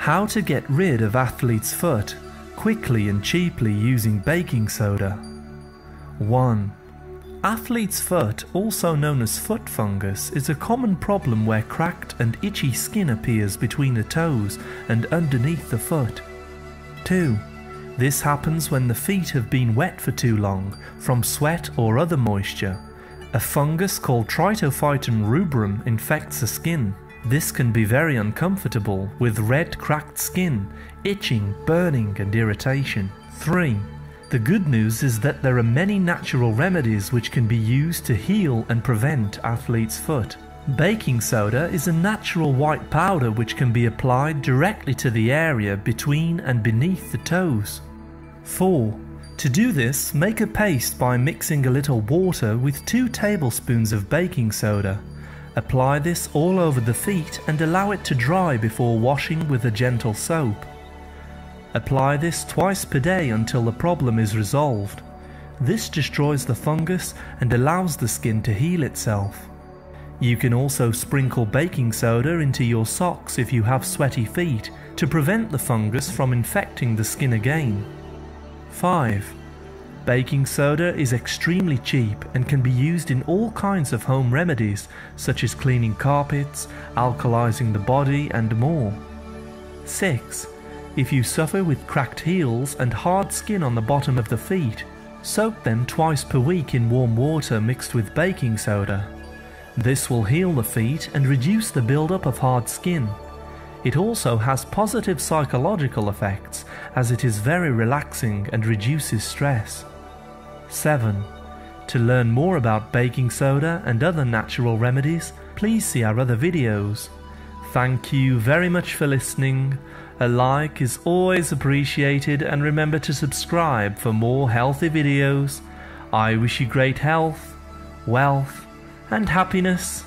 How to get rid of athlete's foot quickly and cheaply using baking soda. 1. Athlete's foot, also known as foot fungus, is a common problem where cracked and itchy skin appears between the toes and underneath the foot. 2. This happens when the feet have been wet for too long from sweat or other moisture. A fungus called Trichophyton Rubrum infects the skin. This can be very uncomfortable, with red cracked skin, itching, burning and irritation. 3. The good news is that there are many natural remedies which can be used to heal and prevent athlete's foot. Baking soda is a natural white powder which can be applied directly to the area between and beneath the toes. 4. To do this, make a paste by mixing a little water with 2 tablespoons of baking soda. Apply this all over the feet and allow it to dry before washing with a gentle soap. Apply this twice per day until the problem is resolved. This destroys the fungus and allows the skin to heal itself. You can also sprinkle baking soda into your socks if you have sweaty feet to prevent the fungus from infecting the skin again. 5. Baking soda is extremely cheap and can be used in all kinds of home remedies such as cleaning carpets, alkalizing the body and more. 6. If you suffer with cracked heels and hard skin on the bottom of the feet, soak them twice per week in warm water mixed with baking soda. This will heal the feet and reduce the buildup of hard skin. It also has positive psychological effects as it is very relaxing and reduces stress. 7. To learn more about baking soda and other natural remedies, please see our other videos. Thank you very much for listening. A like is always appreciated, and remember to subscribe for more healthy videos. I wish you great health, wealth and happiness.